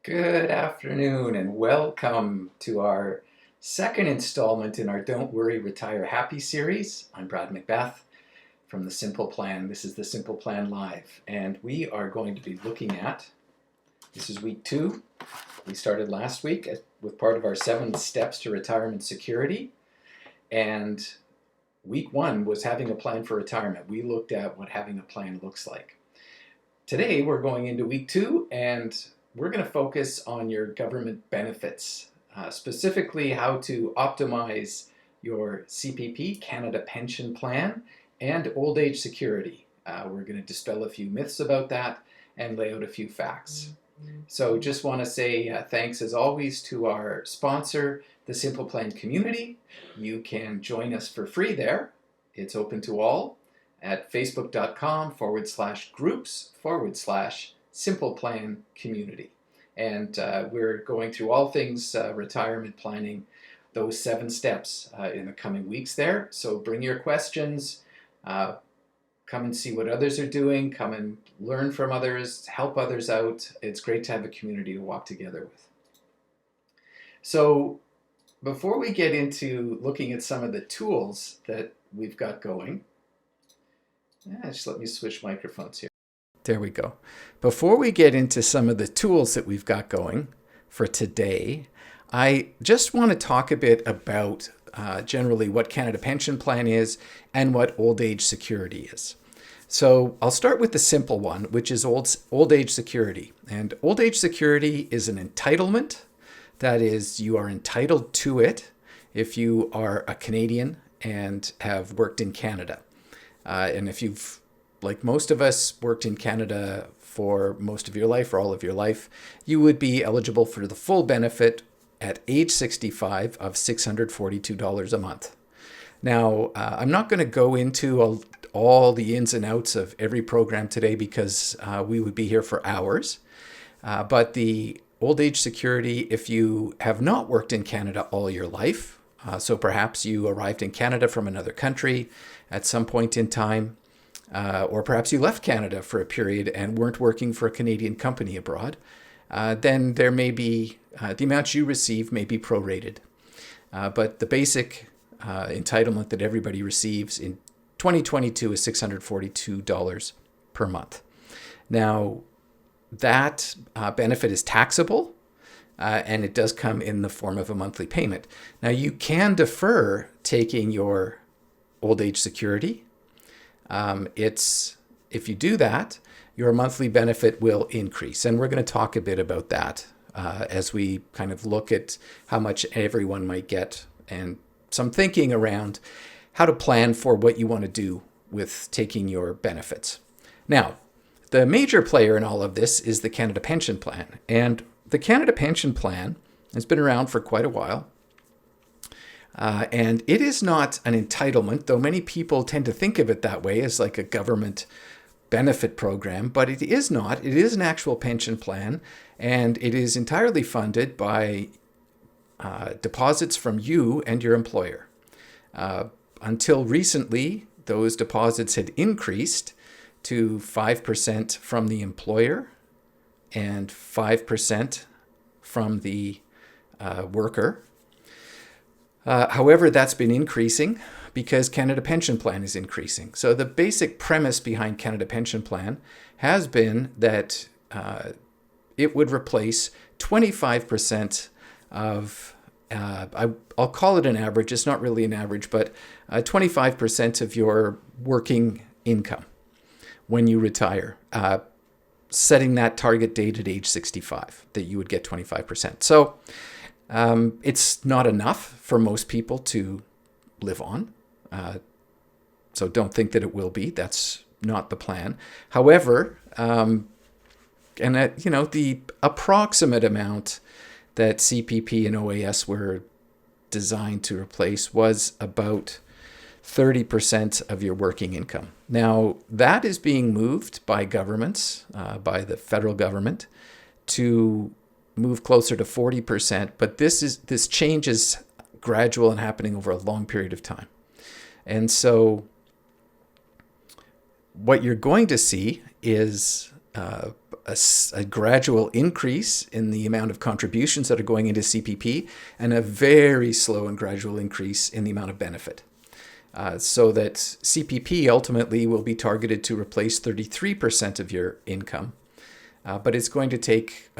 Good afternoon and welcome to our second installment in our Don't Worry, Retire Happy series. I'm Brad Macbeth from The Simple Plan. This is The Simple Plan Live, and we are going to be looking at, this is week 2. We started last week with part of our 7 steps to retirement security, and week 1 was having a plan for retirement. We looked at what having a plan looks like. Today we're going into week 2, and we're going to focus on your government benefits, specifically how to optimize your CPP, Canada Pension Plan, and old age security. We're going to dispel a few myths about that and lay out a few facts. So just want to say thanks as always to our sponsor, the Simple Plan community. You can join us for free there. It's open to all at facebook.com/groups/Simple Plan Community. And we're going through all things retirement planning, those 7 steps in the coming weeks there. So bring your questions, come and see what others are doing, come and learn from others, help others out. It's great to have a community to walk together with. So before we get into looking at some of the tools that we've got going, just let me switch microphones here. There we go. Before we get into some of the tools that we've got going for today, I just want to talk a bit about generally what Canada Pension Plan is and what old age security is. So I'll start with the simple one, which is old age security. And old age security is an entitlement. That is, you are entitled to it if you are a Canadian and have worked in Canada. And if you've, like most of us, worked in Canada for most of your life or all of your life, you would be eligible for the full benefit at age 65 of $642 a month. Now, I'm not going to go into all the ins and outs of every program today because we would be here for hours. But the old age security, if you have not worked in Canada all your life, so perhaps you arrived in Canada from another country at some point in time, or perhaps you left Canada for a period and weren't working for a Canadian company abroad, then there may be, the amount you receive may be prorated. But the basic entitlement that everybody receives in 2022 is $642 per month. Now, that benefit is taxable, and it does come in the form of a monthly payment. Now, you can defer taking your old age security. If you do that, your monthly benefit will increase. And we're going to talk a bit about that as we kind of look at how much everyone might get and some thinking around how to plan for what you want to do with taking your benefits. Now, the major player in all of this is the Canada Pension Plan. And the Canada Pension Plan has been around for quite a while. And it is not an entitlement, though many people tend to think of it that way as like a government benefit program, but it is not. It is an actual pension plan, and it is entirely funded by deposits from you and your employer. Until recently, those deposits had increased to 5% from the employer and 5% from the worker. However, that's been increasing because Canada Pension Plan is increasing. So the basic premise behind Canada Pension Plan has been that it would replace 25% of, I'll call it an average, it's not really an average, but 25% of your working income when you retire, setting that target date at age 65, that you would get 25%. So it's not enough for most people to live on. So don't think that it will be. That's not the plan. However, the approximate amount that CPP and OAS were designed to replace was about 30% of your working income. Now, that is being moved by governments, by the federal government, to move closer to 40%, but this change is gradual and happening over a long period of time. And so what you're going to see is a gradual increase in the amount of contributions that are going into CPP and a very slow and gradual increase in the amount of benefit. So that CPP ultimately will be targeted to replace 33% of your income. But it's going to take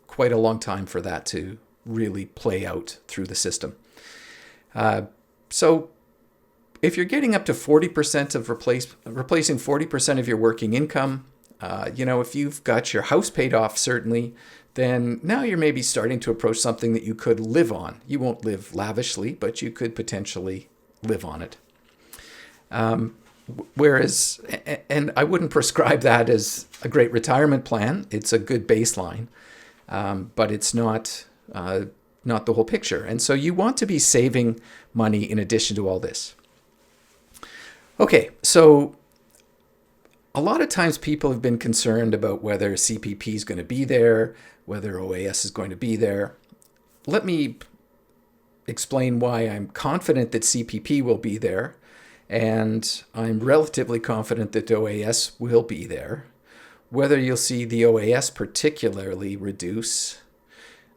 quite a long time for that to really play out through the system. So if you're getting up to 40% of replacing 40% of your working income, if you've got your house paid off, certainly, then now you're maybe starting to approach something that you could live on. You won't live lavishly, but you could potentially live on it. Whereas, and I wouldn't prescribe that as a great retirement plan. It's a good baseline, but it's not the whole picture. And so you want to be saving money in addition to all this. Okay, so a lot of times people have been concerned about whether CPP is going to be there, whether OAS is going to be there. Let me explain why I'm confident that CPP will be there, and I'm relatively confident that OAS will be there. Whether you'll see the OAS particularly reduce,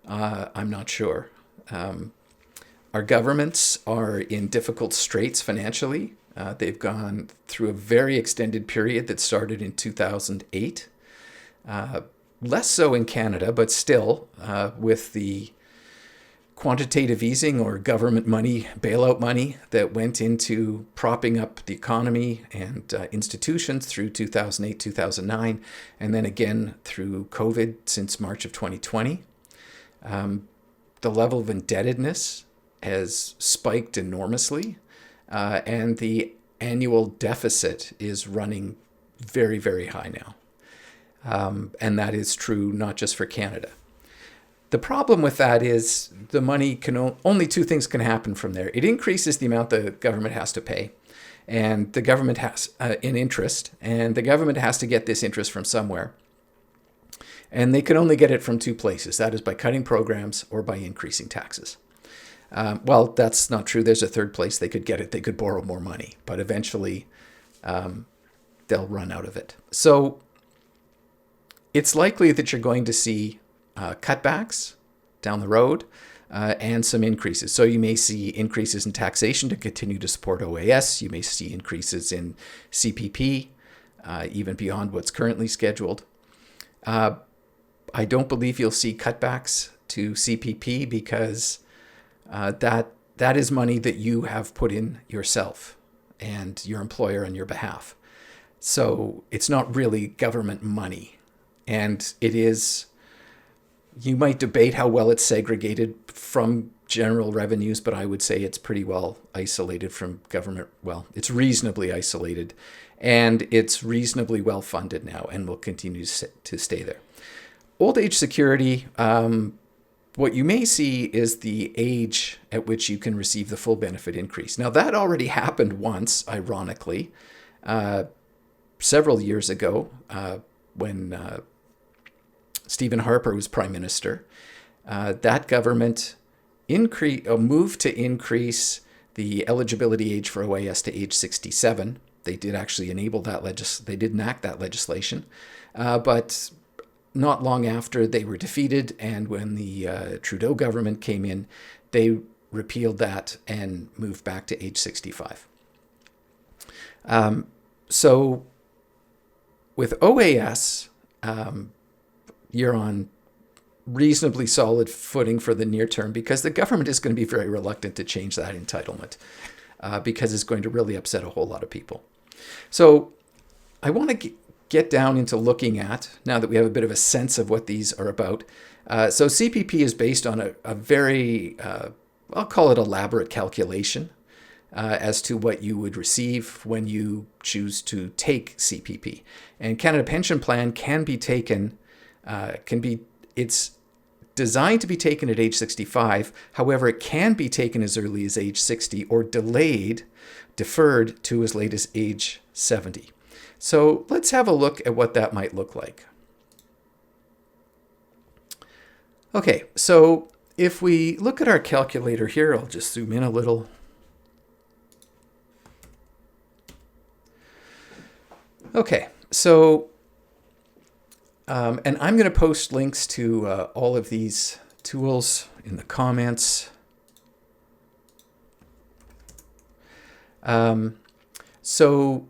I'm not sure. Our governments are in difficult straits financially. They've gone through a very extended period that started in 2008. Less so in Canada, but still with the quantitative easing or government money, bailout money that went into propping up the economy and institutions through 2008, 2009, and then again through COVID since March of 2020. The level of indebtedness has spiked enormously. And the annual deficit is running very, very high now. And that is true not just for Canada. The problem with that is the money can only two things can happen from there. It increases the amount the government has to pay, and the government has in interest, and the government has to get this interest from somewhere. And they can only get it from two places. That is by cutting programs or by increasing taxes. Well, that's not true. There's a third place they could get it. They could borrow more money, but eventually they'll run out of it. So it's likely that you're going to see cutbacks down the road and some increases. So you may see increases in taxation to continue to support OAS. You may see increases in CPP, even beyond what's currently scheduled. I don't believe you'll see cutbacks to CPP because that is money that you have put in yourself and your employer on your behalf. So it's not really government money. And it is, you might debate how well it's segregated from general revenues, but I would say it's pretty well isolated from government. Well, it's reasonably isolated, and it's reasonably well funded now and will continue to stay there. Old age security, what you may see is the age at which you can receive the full benefit increase. Now, that already happened once, ironically, several years ago when Stephen Harper was Prime Minister. That government moved to increase the eligibility age for OAS to age 67. They did actually enable that they did enact that legislation, but not long after they were defeated, and when the Trudeau government came in, they repealed that and moved back to age 65. So with OAS, you're on reasonably solid footing for the near term because the government is going to be very reluctant to change that entitlement because it's going to really upset a whole lot of people. So I want to get down into looking at, now that we have a bit of a sense of what these are about. So CPP is based on a very, I'll call it elaborate calculation as to what you would receive when you choose to take CPP. And Canada Pension Plan can be taken, it's designed to be taken at age 65. However, it can be taken as early as age 60 or deferred to as late as age 70. So let's have a look at what that might look like. Okay, so if we look at our calculator here, I'll just zoom in a little. Okay, so And I'm going to post links to all of these tools in the comments. So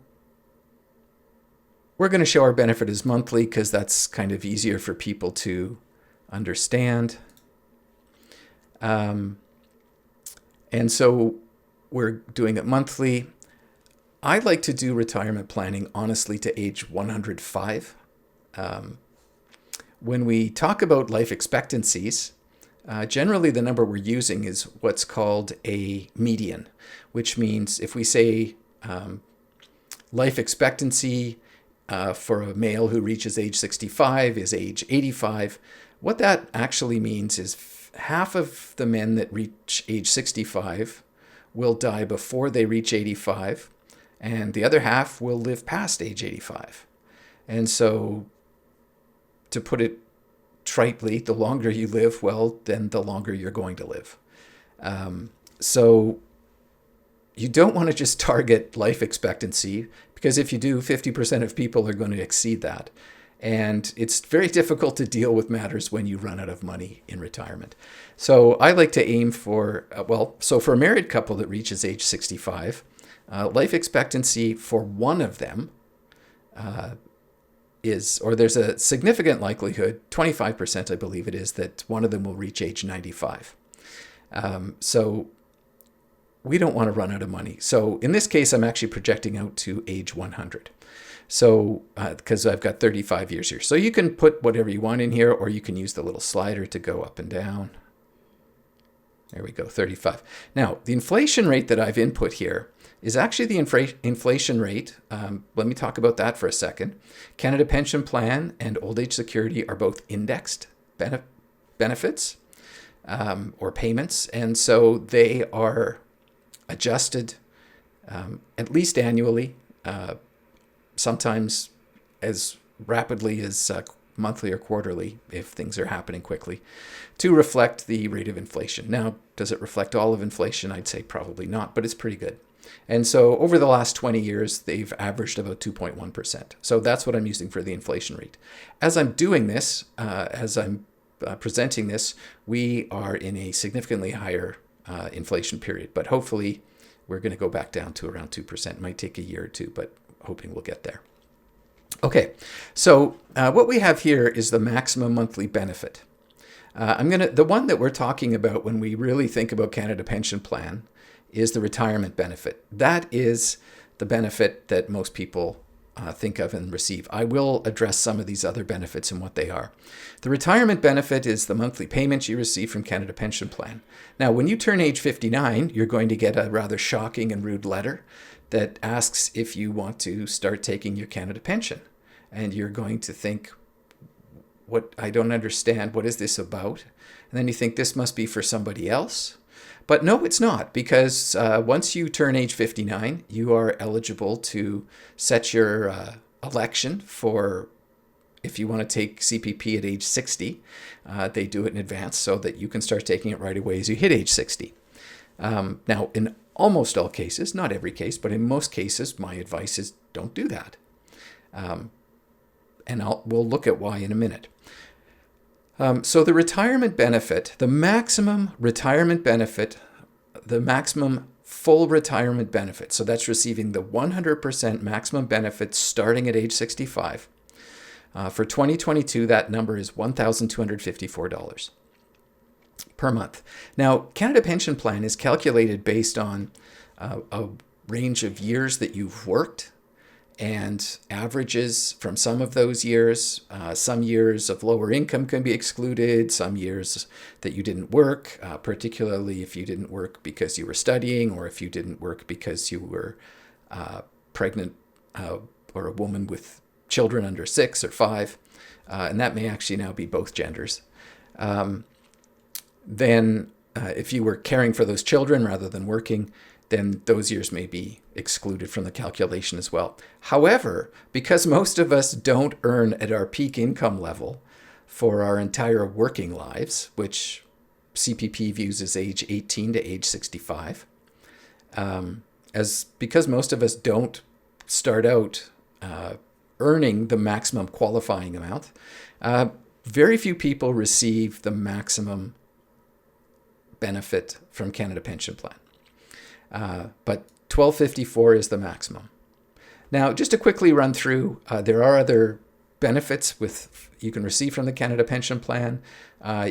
we're going to show our benefit as monthly because that's kind of easier for people to understand. And so we're doing it monthly. I like to do retirement planning, honestly, to age 105. When we talk about life expectancies, generally the number we're using is what's called a median, which means if we say life expectancy for a male who reaches age 65 is age 85, what that actually means is half of the men that reach age 65 will die before they reach 85, and the other half will live past age 85. And so, to put it tritely, the longer you live, well, then the longer you're going to live. So you don't want to just target life expectancy, because if you do, 50% of people are going to exceed that. And it's very difficult to deal with matters when you run out of money in retirement. So I like to aim for, so for a married couple that reaches age 65, life expectancy for one of them there's a significant likelihood, 25% I believe it is, that one of them will reach age 95. So we don't want to run out of money. So in this case, I'm actually projecting out to age 100. So, because I've got 35 years here. So you can put whatever you want in here, or you can use the little slider to go up and down. There we go, 35. Now, the inflation rate that I've input here is actually the inflation rate. Let me talk about that for a second. Canada Pension Plan and Old Age Security are both indexed benefits or payments. And so they are adjusted at least annually, sometimes as rapidly as monthly or quarterly if things are happening quickly, to reflect the rate of inflation. Now, does it reflect all of inflation? I'd say probably not, but it's pretty good. And so over the last 20 years, they've averaged about 2.1%. So that's what I'm using for the inflation rate. As I'm doing this, as I'm presenting this, we are in a significantly higher inflation period, but hopefully we're going to go back down to around 2%. It might take a year or two, but hoping we'll get there. Okay, so what we have here is the maximum monthly benefit. The one that we're talking about when we really think about Canada Pension Plan is the retirement benefit. That is the benefit that most people think of and receive. I will address some of these other benefits and what they are. The retirement benefit is the monthly payments you receive from Canada Pension Plan. Now, when you turn age 59, you're going to get a rather shocking and rude letter that asks if you want to start taking your Canada pension. And you're going to think, I don't understand, what is this about? And then you think this must be for somebody else. But no, it's not, because once you turn age 59, you are eligible to set your election for, if you want to take CPP at age 60, they do it in advance so that you can start taking it right away as you hit age 60. Now, in almost all cases, not every case, but in most cases, my advice is don't do that. And we'll look at why in a minute. So the retirement benefit, the maximum retirement benefit, the maximum full retirement benefit, so that's receiving the 100% maximum benefit starting at age 65. For 2022, that number is $1,254 per month. Now, Canada Pension Plan is calculated based on a range of years that you've worked and averages from some of those years. Some years of lower income can be excluded, some years that you didn't work, particularly if you didn't work because you were studying or if you didn't work because you were pregnant or a woman with children under 6 or 5, and that may actually now be both genders. Then if you were caring for those children rather than working, then those years may be excluded from the calculation as well. However, because most of us don't earn at our peak income level for our entire working lives, which CPP views as age 18 to age 65, because most of us don't start out earning the maximum qualifying amount. Very few people receive the maximum benefit from Canada Pension Plan. But $12.54 is the maximum. Now, just to quickly run through, there are other benefits you can receive from the Canada Pension Plan.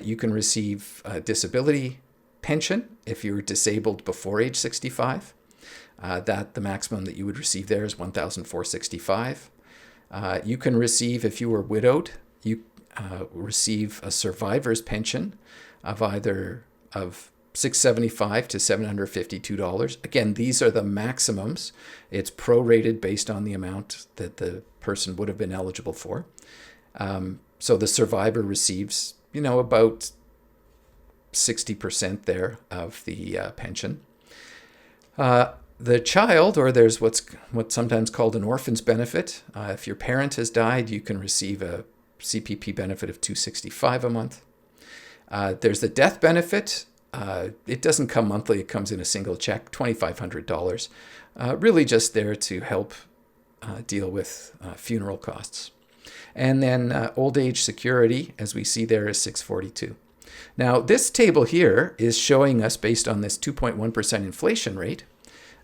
You can receive disability pension if you're disabled before age 65. The maximum that you would receive there is $1,465. You can receive, if you were widowed, you receive a survivor's pension of $675 to $752. Again, these are the maximums. It's prorated based on the amount that the person would have been eligible for. So the survivor receives, about 60% there of the pension. The child, or there's what's sometimes called an orphan's benefit. If your parent has died, you can receive a CPP benefit of $265 a month. There's the death benefit. It doesn't come monthly. It comes in a single check, $2,500. Really just there to help deal with funeral costs. And then old age security, as we see there, is $642. Now, this table here is showing us, based on this 2.1% inflation rate,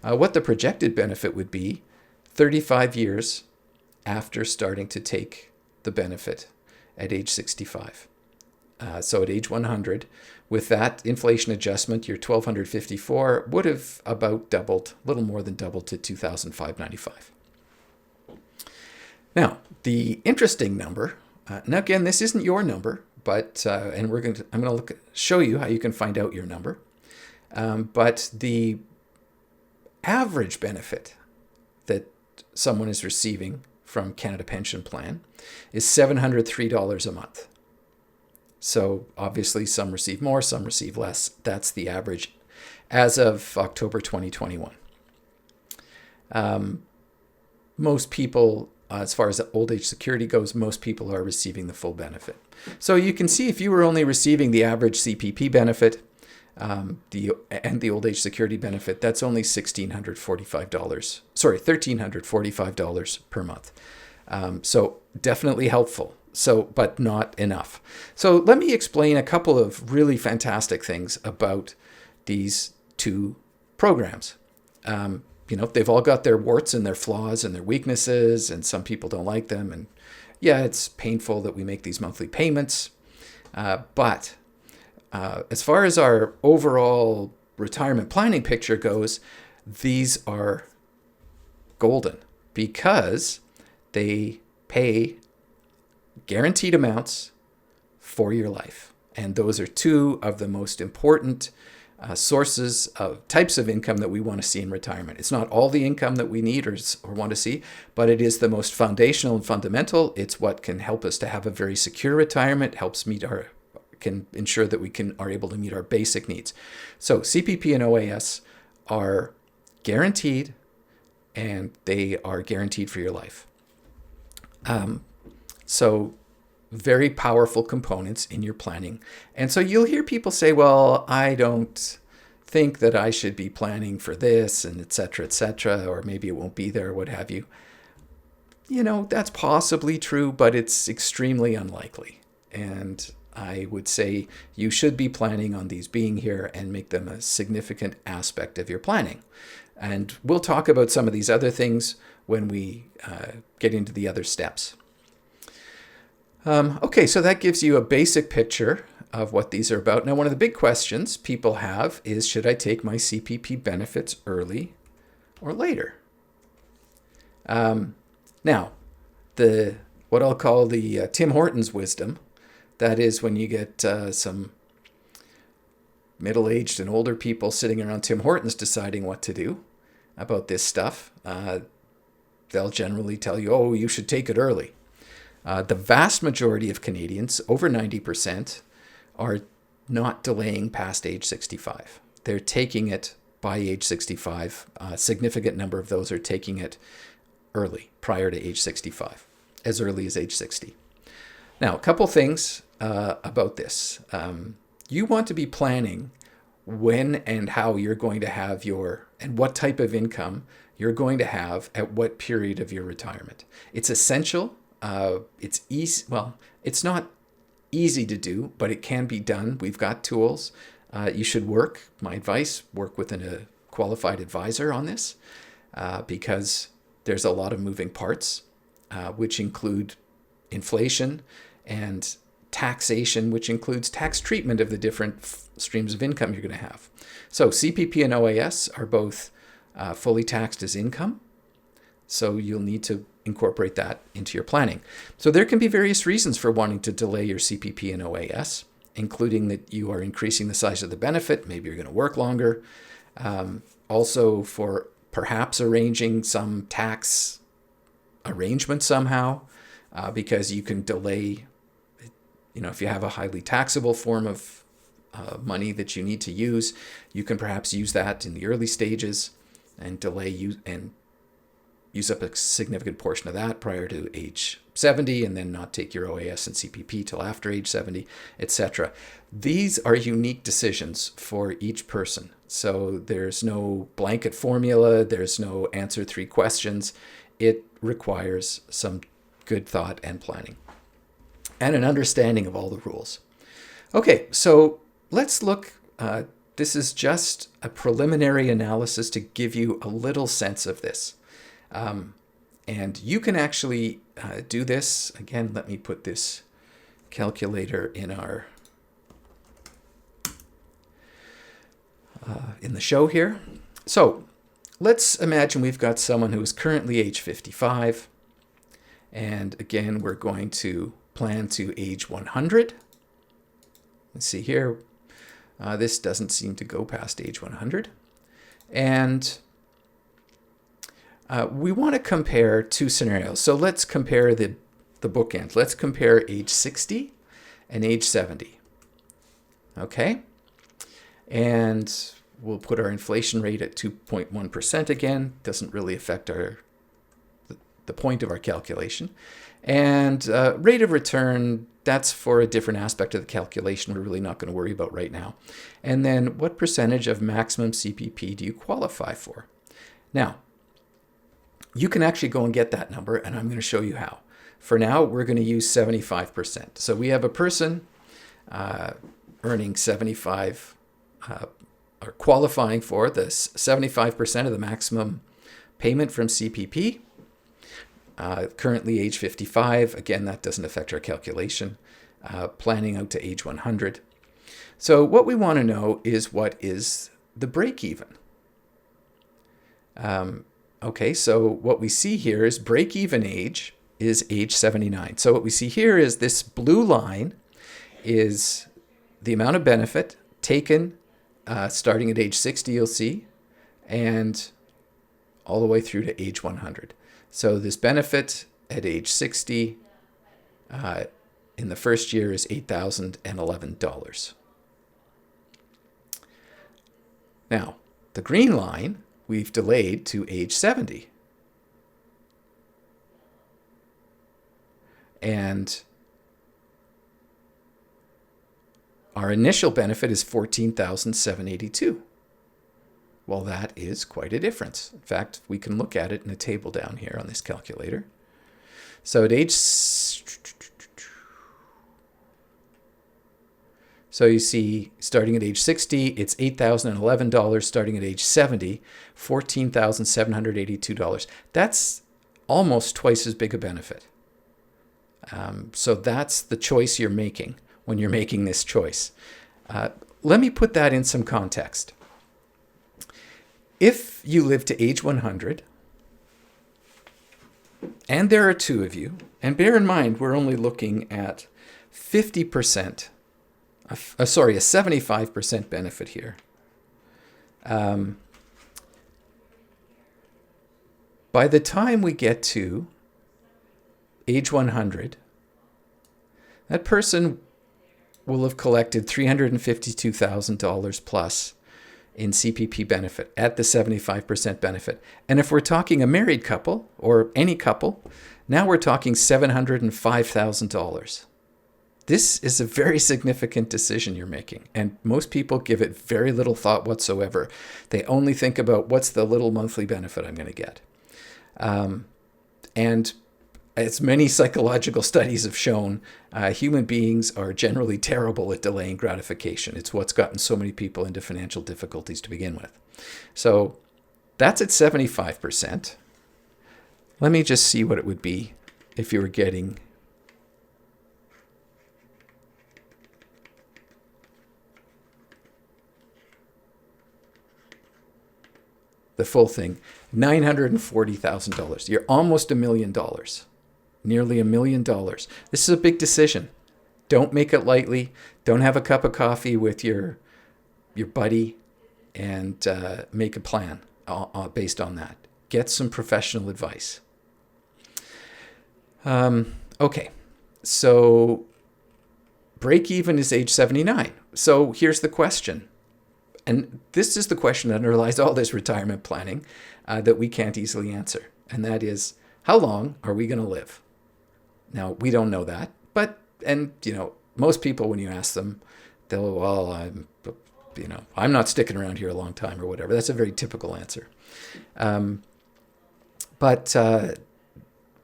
what the projected benefit would be 35 years after starting to take the benefit at age 65. So at age 100, with that inflation adjustment, your $1,254 would have about doubled, a little more than doubled, to $2,595. Now, the interesting number, now again, this isn't your number, but and I'm going to show you how you can find out your number. But the average benefit that someone is receiving from Canada Pension Plan is $703 a month. So obviously some receive more, some receive less. That's the average as of October 2021. Most people, as far as old age security goes, most people are receiving the full benefit. So you can see if you were only receiving the average CPP benefit and the old age security benefit, that's only $1,345 per month. So definitely helpful. But not enough. So let me explain a couple of really fantastic things about these two programs. They've all got their warts and their flaws and their weaknesses, and some people don't like them. And yeah, it's painful that we make these monthly payments. But as far as our overall retirement planning picture goes, these are golden because they pay guaranteed amounts for your life. And those are two of the most important sources of types of income that we want to see in retirement. It's not all the income that we need or want to see, but it is the most foundational and fundamental. It's what can help us to have a very secure retirement, can ensure that we are able to meet our basic needs. So CPP and OAS are guaranteed, and they are guaranteed for your life. So very powerful components in your planning. And so you'll hear people say, well, I don't think that I should be planning for this, and et cetera, or maybe it won't be there, what have you. That's possibly true, but it's extremely unlikely. And I would say you should be planning on these being here and make them a significant aspect of your planning. And we'll talk about some of these other things when we get into the other steps. Okay, so that gives you a basic picture of what these are about. Now, one of the big questions people have is, should I take my CPP benefits early or later? Now, what I'll call the Tim Hortons wisdom, that is when you get some middle-aged and older people sitting around Tim Hortons deciding what to do about this stuff, they'll generally tell you, oh, you should take it early. The vast majority of Canadians, over 90%, are not delaying past age 65. They're taking it by age 65. A significant number of those are taking it early, prior to age 65, as early as age 60. Now, a couple things about this. You want to be planning when and how you're going to have and what type of income you're going to have at what period of your retirement. It's essential. It's easy. Well, it's not easy to do, but it can be done. We've got tools. You should my advice, work with a qualified advisor on this because there's a lot of moving parts, which include inflation and taxation, which includes tax treatment of the different streams of income you're going to have. So CPP and OAS are both fully taxed as income. So you'll need to incorporate that into your planning. So there can be various reasons for wanting to delay your CPP and OAS, including that you are increasing the size of the benefit. Maybe you're going to work longer. Also for perhaps arranging some tax arrangement somehow, because you can delay, if you have a highly taxable form of money that you need to use, you can perhaps use that in the early stages and delay and use up a significant portion of that prior to age 70 and then not take your OAS and CPP till after age 70, etc. These are unique decisions for each person. So there's no blanket formula. There's no answer 3 questions. It requires some good thought and planning and an understanding of all the rules. Okay, so let's look. This is just a preliminary analysis to give you a little sense of this. And you can actually do this. Again, let me put this calculator in our in the show here. So let's imagine we've got someone who is currently age 55. And again, we're going to plan to age 100. Let's see here. This doesn't seem to go past age 100. And we want to compare 2 scenarios. So let's compare the bookend. Let's compare age 60 and age 70. Okay? And we'll put our inflation rate at 2.1% again. Doesn't really affect the point of our calculation. And rate of return, that's for a different aspect of the calculation we're really not going to worry about right now. And then what percentage of maximum CPP do you qualify for? Now, you can actually go and get that number, and I'm going to show you how. For now, we're going to use 75%. So we have a person earning 75, or qualifying for the 75% of the maximum payment from CPP. Currently age 55. Again, that doesn't affect our calculation. Planning out to age 100. So what we want to know is what is the break even. Okay, so what we see here is break-even age is age 79. So what we see here is this blue line is the amount of benefit taken starting at age 60, you'll see, and all the way through to age 100. So this benefit at age 60 in the first year is $8,011. Now, the green line we've delayed to age 70. And our initial benefit is $14,782. Well, that is quite a difference. In fact, we can look at it in a table down here on this calculator. So at age... So you see, starting at age 60, it's $8,011. Starting at age 70, $14,782. That's almost twice as big a benefit. So that's the choice you're making when you're making this choice. Let me put that in some context. If you live to age 100, and there are 2 of you, and bear in mind, we're only looking at 50%. A 75% benefit here. By the time we get to age 100, that person will have collected $352,000 plus in CPP benefit at the 75% benefit. And if we're talking a married couple or any couple, now we're talking $705,000. This is a very significant decision you're making, and most people give it very little thought whatsoever. They only think about what's the little monthly benefit I'm going to get. And as many psychological studies have shown, human beings are generally terrible at delaying gratification. It's what's gotten so many people into financial difficulties to begin with. So that's at 75%. Let me just see what it would be if you were getting the full thing, $940,000. You're almost $1 million, nearly $1 million. This is a big decision. Don't make it lightly. Don't have a cup of coffee with your buddy and make a plan based on that. Get some professional advice. Okay, so break even is age 79. So here's the question. And this is the question that underlies all this retirement planning that we can't easily answer. And that is, how long are we going to live? Now, we don't know that. But, and, you know, most people, when you ask them, they'll, well, I'm not sticking around here a long time or whatever. That's a very typical answer. But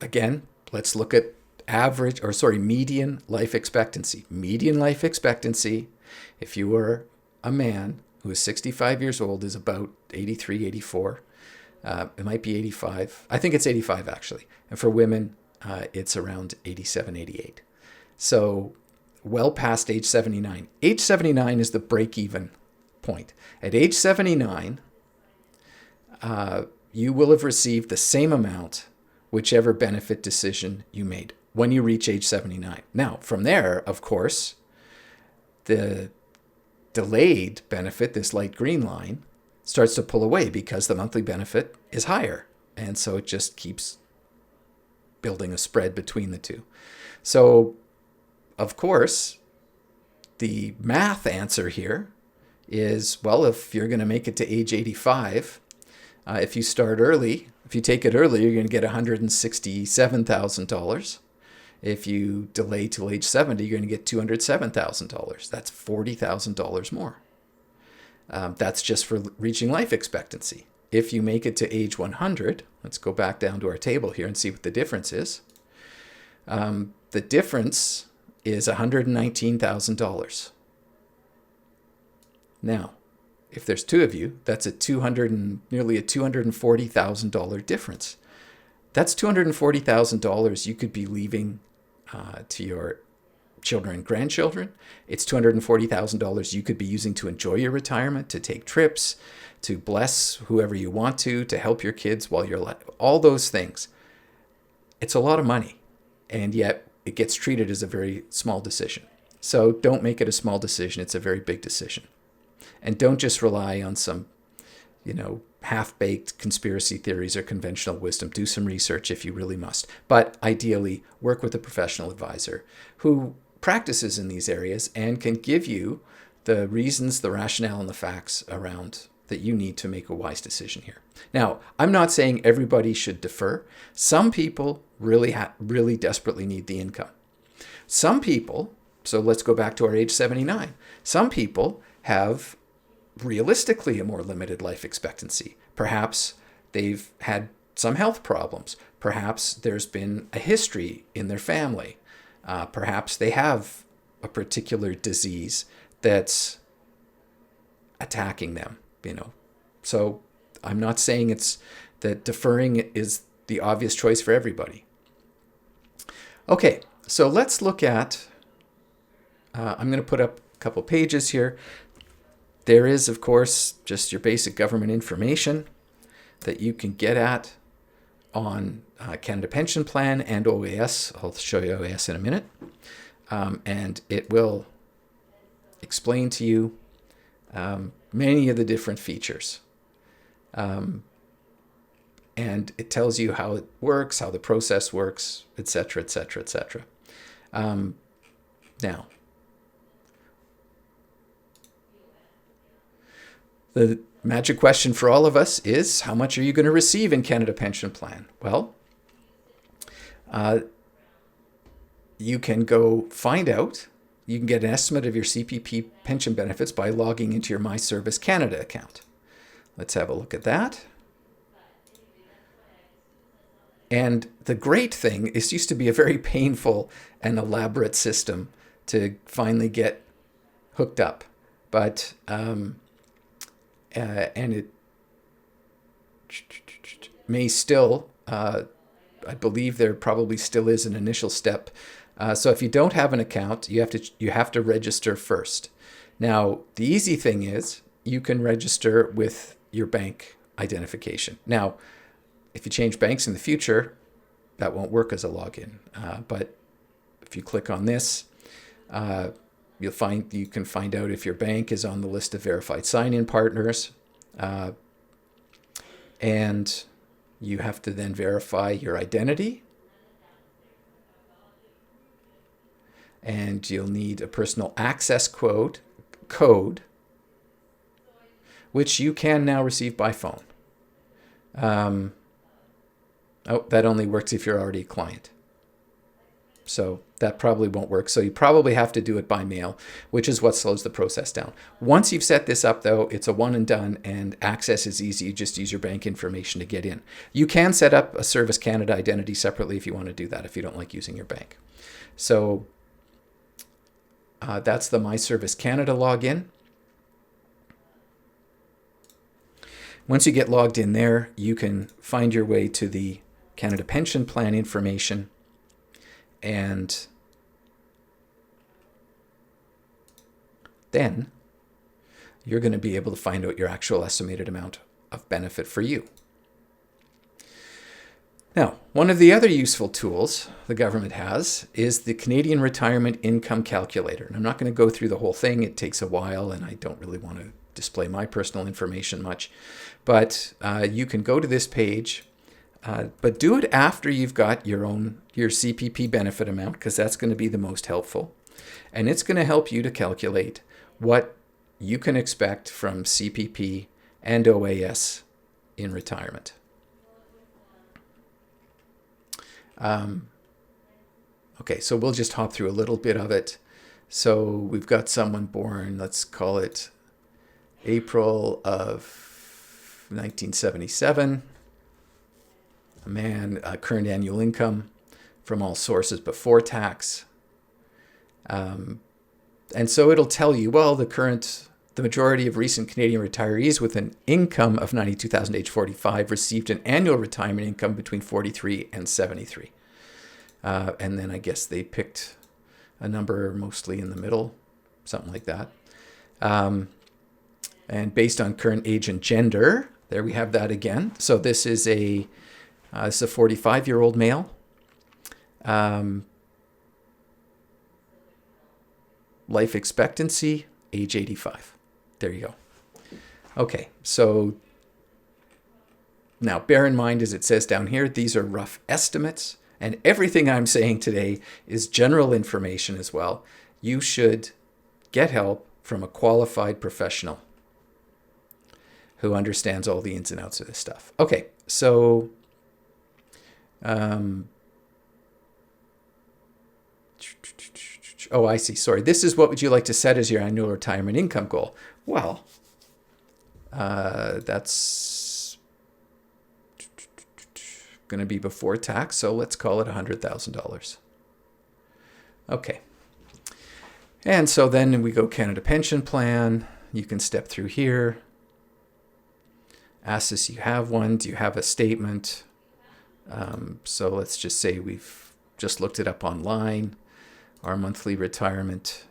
again, let's look at median life expectancy. Median life expectancy, if you were a man who is 65 years old, is about 83, 84. It might be 85. I think it's 85, actually. And for women, it's around 87, 88. So well past age 79. Age 79 is the break-even point. At age 79, you will have received the same amount, whichever benefit decision you made when you reach age 79. Now, from there, of course, the delayed benefit, this light green line, starts to pull away because the monthly benefit is higher. And so it just keeps building a spread between the two. So, of course, the math answer here is, well, if you're going to make it to age 85, if you start early, if you take it early, you're going to get $167,000. If you delay till age 70, you're going to get $207,000. That's $40,000 more. That's just for reaching life expectancy. If you make it to age 100, let's go back down to our table here and see what the difference is. The difference is $119,000. Now, if there's two of you, that's nearly a $240,000 difference. That's $240,000 you could be leaving to your children and grandchildren. It's $240,000 you could be using to enjoy your retirement, to take trips, to bless whoever you want to help your kids while you're alive. All those things. It's a lot of money, and yet it gets treated as a very small decision. So don't make it a small decision. It's a very big decision. And don't just rely on some, half-baked conspiracy theories or conventional wisdom. Do some research if you really must. But ideally, work with a professional advisor who practices in these areas and can give you the reasons, the rationale, and the facts around that you need to make a wise decision here. Now, I'm not saying everybody should defer. Some people really desperately need the income. Some people, so let's go back to our age 79. Some people have realistically a more limited life expectancy. Perhaps they've had some health problems. Perhaps there's been a history in their family. Perhaps they have a particular disease that's attacking them, So I'm not saying it's that deferring is the obvious choice for everybody. Okay, so let's look at, I'm going to put up a couple pages here. There is, of course, just your basic government information that you can get at on Canada Pension Plan and OAS. I'll show you OAS in a minute. And it will explain to you many of the different features. And it tells you how it works, how the process works, etc., etc., etc. Now, the magic question for all of us is, how much are you going to receive in Canada Pension Plan? Well, you can go find out you can get an estimate of your CPP pension benefits by logging into your My Service Canada account. Let's have a look at that. And the great thing, it used to be a very painful and elaborate system to finally get hooked up. But, and it may still, I believe there probably still is an initial step. So if you don't have an account, you have to register first. Now, the easy thing is you can register with your bank identification. Now, if you change banks in the future, that won't work as a login. But if you click on this, you can find out if your bank is on the list of verified sign-in partners. And you have to then verify your identity. And you'll need a personal access code, which you can now receive by phone. That only works if you're already a client. So that probably won't work. So you probably have to do it by mail, which is what slows the process down. Once you've set this up, though, it's a one and done, and access is easy. You just use your bank information to get in. You can set up a Service Canada identity separately if you want to do that, if you don't like using your bank. So that's the My Service Canada login. Once you get logged in there, you can find your way to the Canada Pension Plan information, and then you're going to be able to find out your actual estimated amount of benefit for you. Now, one of the other useful tools the government has is the Canadian Retirement Income Calculator. And I'm not going to go through the whole thing. It takes a while, and I don't really want to display my personal information much. But you can go to this page, but do it after you've got your CPP benefit amount, because that's going to be the most helpful. And it's going to help you to calculate what you can expect from CPP and OAS in retirement. Okay, so we'll just hop through a little bit of it. So we've got someone born, let's call it April of 1977. A man, current annual income from all sources before tax. And so it'll tell you, well, the majority of recent Canadian retirees with an income of $92,000 age 45 received an annual retirement income between 43 and 73. And then I guess they picked a number mostly in the middle, something like that. And based on current age and gender, there we have that again. So this is a 45-year-old male. Life expectancy, age 85. There you go. Okay, so now bear in mind, as it says down here, these are rough estimates, and everything I'm saying today is general information as well. You should get help from a qualified professional who understands all the ins and outs of this stuff. Okay, so oh, I see. Sorry. This is what would you like to set as your annual retirement income goal? Well, that's going to be before tax, so let's call it $100,000. Okay. And so then we go Canada Pension Plan. You can step through here. Ask us, you have one. Do you have a statement? So let's just say we've just looked it up online. Our monthly retirement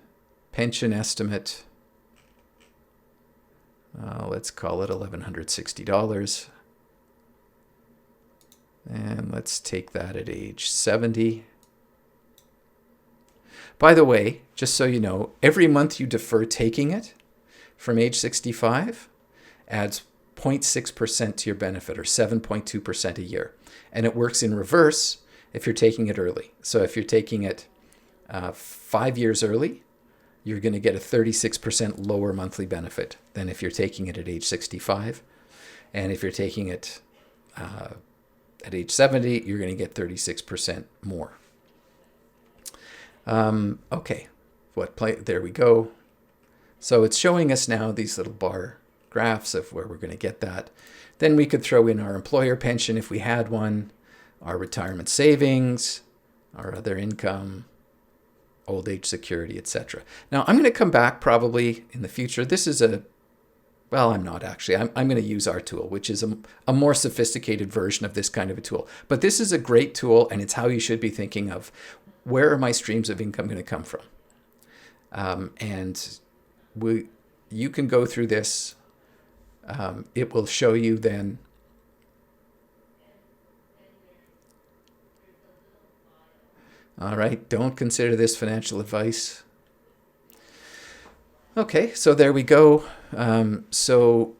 pension estimate. Let's call it $1,160. And let's take that at age 70. By the way, just so you know, every month you defer taking it from age 65 adds 0.6% to your benefit, or 7.2% a year. And it works in reverse if you're taking it early. So if you're taking it 5 years early, you're going to get a 36% lower monthly benefit than if you're taking it at age 65. And if you're taking it at age 70, you're going to get 36% more. Okay, there we go. So it's showing us now these little bar graphs of where we're going to get that. Then we could throw in our employer pension if we had one, our retirement savings, our other income, old age security, etc. Now I'm going to come back probably in the future. This is well, I'm not actually. I'm going to use our tool, which is a more sophisticated version of this kind of a tool. But this is a great tool, and it's how you should be thinking of where are my streams of income going to come from. And you can go through this. It will show you then all right, don't consider this financial advice. Okay, so there we go. So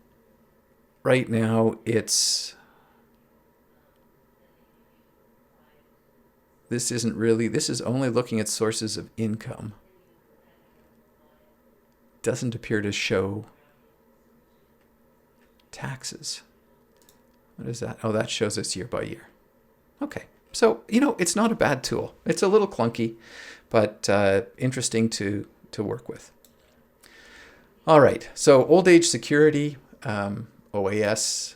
right now this is only looking at sources of income. Doesn't appear to show taxes. What is that? Oh, that shows us year by year. Okay. So, it's not a bad tool. It's a little clunky, but interesting to work with. All right. So old age security, OAS.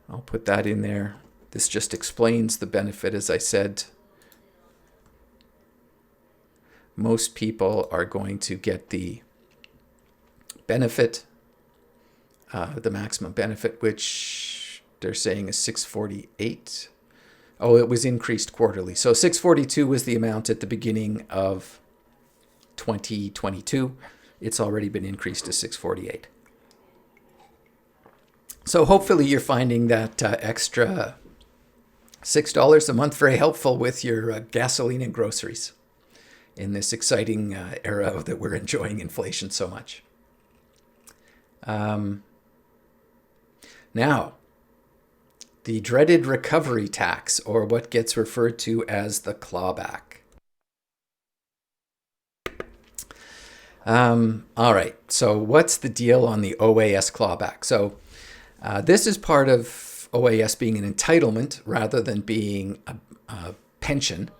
I'll put that in there. This just explains the benefit, as I said. Most people are going to get the benefit, the maximum benefit, which they're saying is $648. Oh, it was increased quarterly. So $642 was the amount at the beginning of 2022. It's already been increased to $648. So hopefully you're finding that extra $6 a month very helpful with your gasoline and groceries in this exciting era that we're enjoying inflation so much. Now, the dreaded recovery tax, or what gets referred to as the clawback. All right, so what's the deal on the OAS clawback? So this is part of OAS being an entitlement rather than being a pension.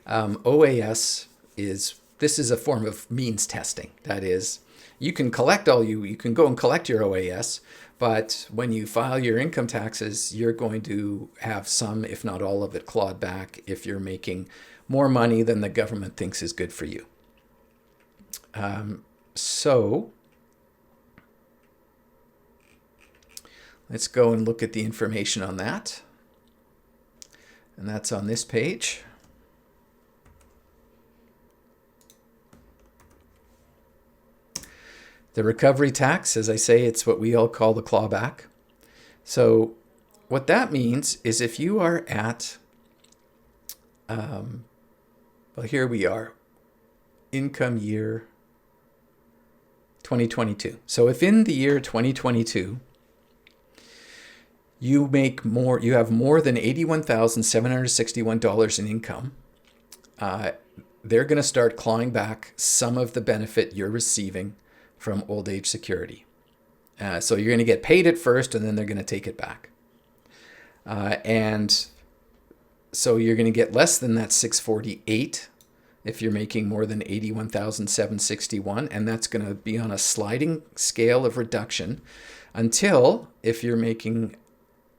OAS this is a form of means testing. That is, you can go and collect your OAS, but when you file your income taxes, you're going to have some, if not all of it, clawed back if you're making more money than the government thinks is good for you. So let's go and look at the information on that. And that's on this page. The recovery tax, as I say, it's what we all call the clawback. So what that means is if you are at, well, here we are, income year 2022. So if in the year 2022, you have more than $81,761 in income, they're going to start clawing back some of the benefit you're receiving from old age security. So you're going to get paid at first, and then they're going to take it back. And so you're going to get less than that $648 if you're making more than $81,761, and that's going to be on a sliding scale of reduction until, if you're making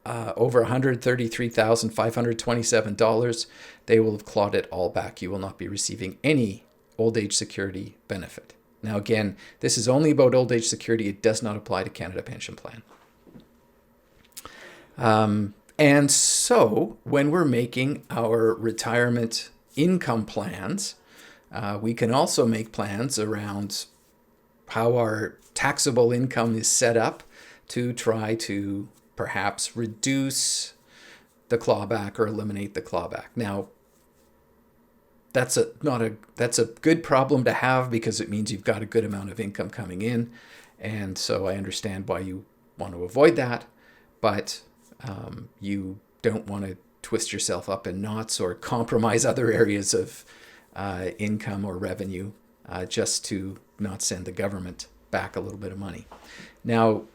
over $133,527, they will have clawed it all back. You will not be receiving any old age security benefit. Now, again, this is only about old age security. It does not apply to Canada Pension Plan. And so when we're making our retirement income plans, we can also make plans around how our taxable income is set up to try to perhaps reduce the clawback or eliminate the clawback. Now, that's a good problem to have because it means you've got a good amount of income coming in, and so I understand why you want to avoid that, but you don't want to twist yourself up in knots or compromise other areas of income or revenue just to not send the government back a little bit of money. Now,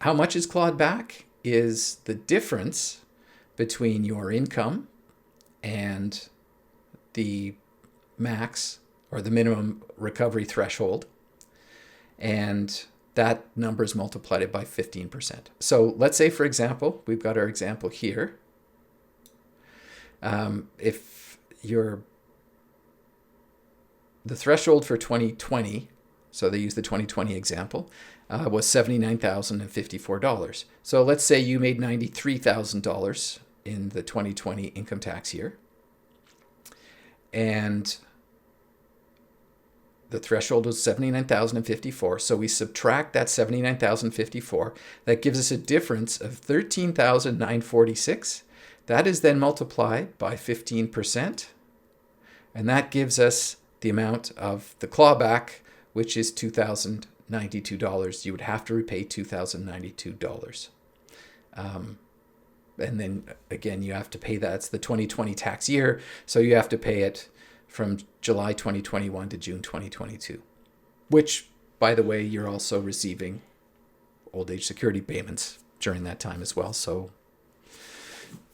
how much is clawed back is the difference between your income and the max or the minimum recovery threshold, and that number is multiplied by 15%. So let's say, for example, we've got our example here. If the threshold for 2020, so they use the 2020 example, was $79,054. So let's say you made $93,000 in the 2020 income tax year, and the threshold was $79,054. So we subtract that $79,054. That gives us a difference of $13,946. That is then multiplied by 15%, and that gives us the amount of the clawback, which is $2,092. You would have to repay $2,092. And then again, you have to pay that. It's the 2020 tax year, so you have to pay it from July 2021 to June 2022, which, by the way, you're also receiving old age security payments during that time as well. So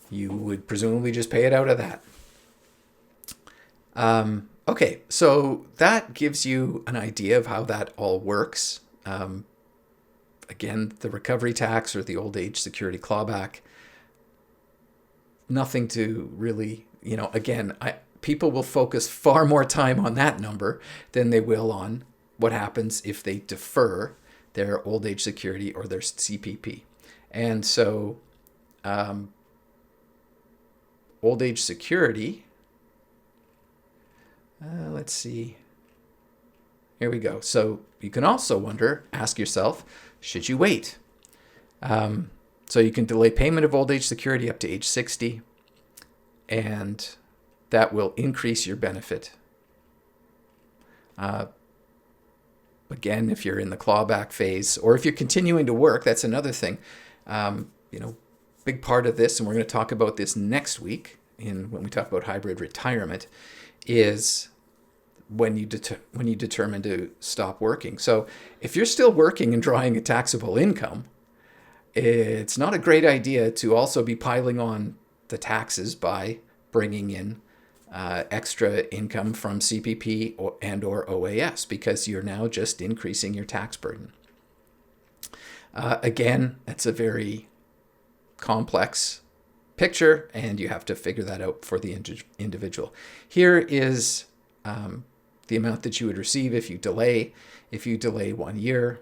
you would presumably just pay it out of that. Okay, so that gives you an idea of how that all works. Again, the recovery tax or the old age security clawback, nothing to really, again, people will focus far more time on that number than they will on what happens if they defer their old age security or their CPP. And so old age security, let's see. Here we go. So you can also ask yourself, should you wait? So you can delay payment of old age security up to age 60, and that will increase your benefit. Again, if you're in the clawback phase, or if you're continuing to work, that's another thing. Big part of this, and we're going to talk about this next week when we talk about hybrid retirement, is when you determine to stop working. So if you're still working and drawing a taxable income, it's not a great idea to also be piling on the taxes by bringing in extra income from CPP or OAS, because you're now just increasing your tax burden. Again, it's a very complex picture, and you have to figure that out for the individual. Here is the amount that you would receive if you delay. If you delay 1 year,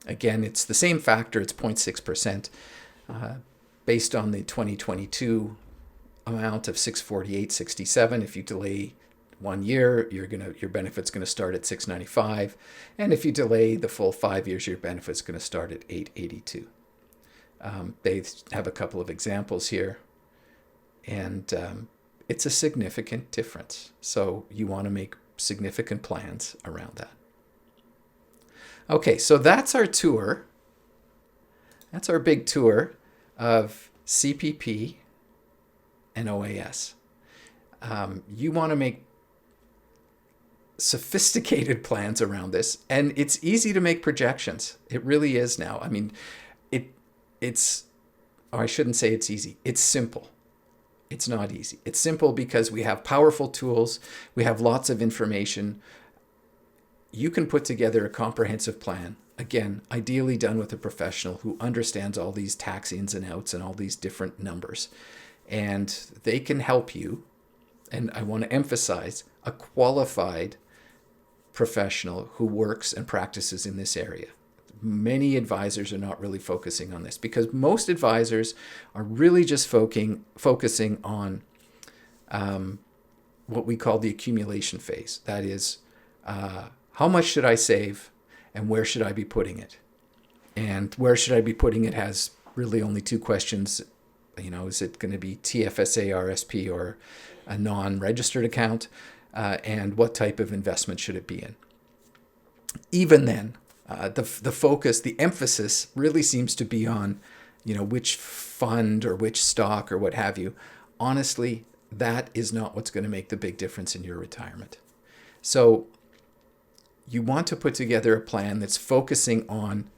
again, it's the same factor. It's 0.6%, based on the 2022 amount of $648.67. If you delay 1 year, your benefit's going to start at $695, and if you delay the full 5 years, your benefit's going to start at $882. They have a couple of examples here, and it's a significant difference. So you want to make significant plans around that. Okay, so that's our tour. That's our big tour of CPP and OAS. You want to make sophisticated plans around this, and it's easy to make projections. It really is now. I mean, I shouldn't say it's easy. It's simple. It's not easy. It's simple because we have powerful tools. We have lots of information. You can put together a comprehensive plan, again, ideally done with a professional who understands all these tax ins and outs and all these different numbers. And they can help you, and I want to emphasize, a qualified professional who works and practices in this area. Many advisors are not really focusing on this, because most advisors are really just focusing on what we call the accumulation phase. That is, how much should I save and where should I be putting it? And where should I be putting it has really only two questions. Is it going to be TFSA, RSP, or a non-registered account? And what type of investment should it be in? Even then, the focus, the emphasis really seems to be on, which fund or which stock or what have you. Honestly, that is not what's going to make the big difference in your retirement. So you want to put together a plan that's focusing on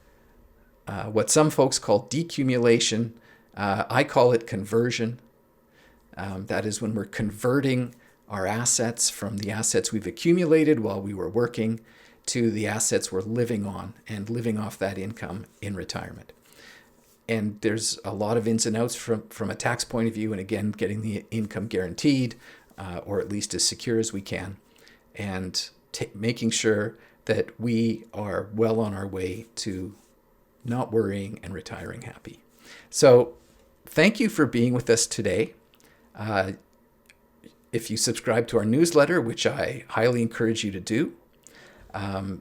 what some folks call decumulation. I call it conversion. That is when we're converting our assets from the assets we've accumulated while we were working to the assets we're living on and living off that income in retirement. And there's a lot of ins and outs from a tax point of view, and again, getting the income guaranteed, or at least as secure as we can, and making sure that we are well on our way to not worrying and retiring happy. So thank you for being with us today. If you subscribe to our newsletter, which I highly encourage you to do,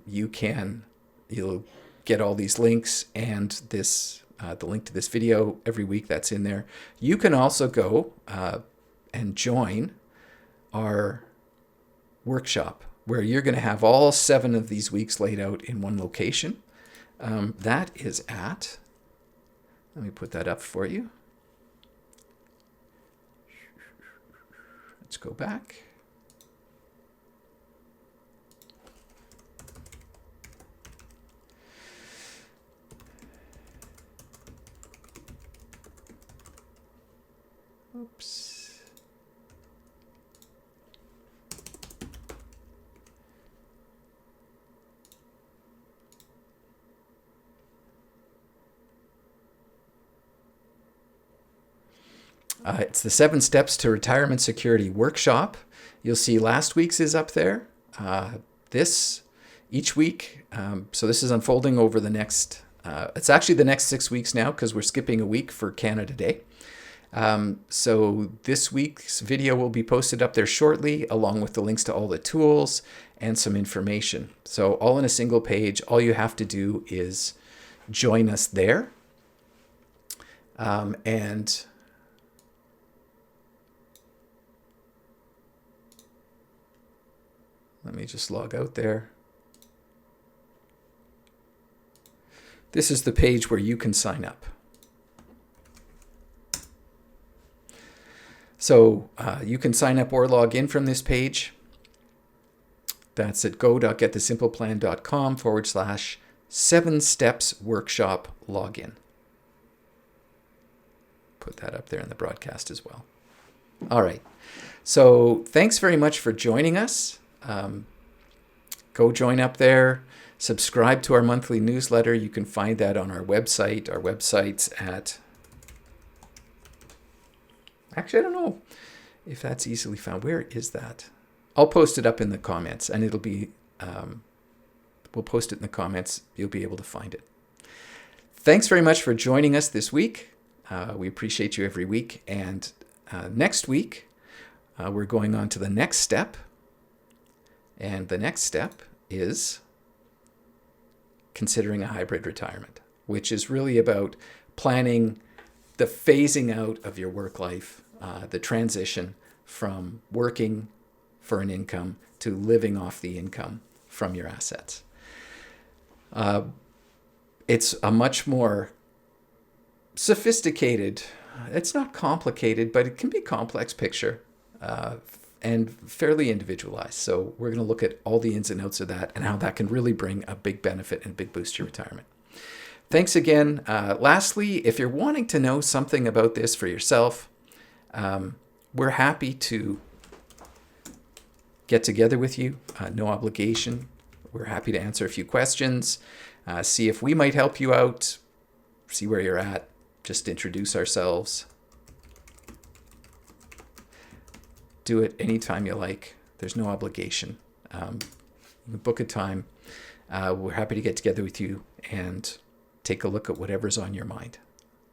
you'll get all these links and the link to this video every week that's in there. You can also go and join our workshop where you're going to have all 7 of these weeks laid out in one location. That is at, let me put that up for you. Let's go back. Oops. It's the 7 Steps to Retirement Security Workshop. You'll see last week's is up there. Each week. So this is unfolding over the next, it's actually the next 6 weeks now because we're skipping a week for Canada Day. So this week's video will be posted up there shortly, along with the links to all the tools and some information. So all in a single page. All you have to do is join us there. And let me just log out there. This is the page where you can sign up. So you can sign up or log in from this page. That's at go.getthesimpleplan.com/7-steps-workshop login. Put that up there in the broadcast as well. All right. So thanks very much for joining us. Go join up there. Subscribe to our monthly newsletter. You can find that on our website. Our website's at... Actually, I don't know if that's easily found. Where is that? I'll post it up in the comments, and it'll be... we'll post it in the comments. You'll be able to find it. Thanks very much for joining us this week. We appreciate you every week. And next week, we're going on to the next step. And the next step is considering a hybrid retirement, which is really about planning the phasing out of your work life, the transition from working for an income to living off the income from your assets. It's a much more sophisticated, it's not complicated, but it can be a complex picture. And fairly individualized. So we're going to look at all the ins and outs of that and how that can really bring a big benefit and a big boost to your retirement. Thanks again. Lastly, if you're wanting to know something about this for yourself, we're happy to get together with you. No obligation. We're happy to answer a few questions, see if we might help you out, see where you're at, just introduce ourselves. Do it anytime you like. There's no obligation. You can book a time. We're happy to get together with you and take a look at whatever's on your mind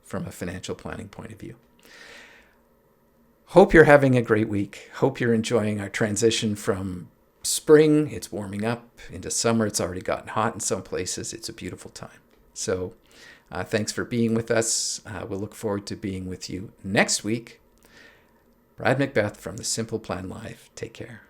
from a financial planning point of view. Hope you're having a great week. Hope you're enjoying our transition from spring, it's warming up, into summer. It's already gotten hot in some places. It's a beautiful time. So thanks for being with us. We'll look forward to being with you next week. Brad Macbeth from The Simple Plan Live. Take care.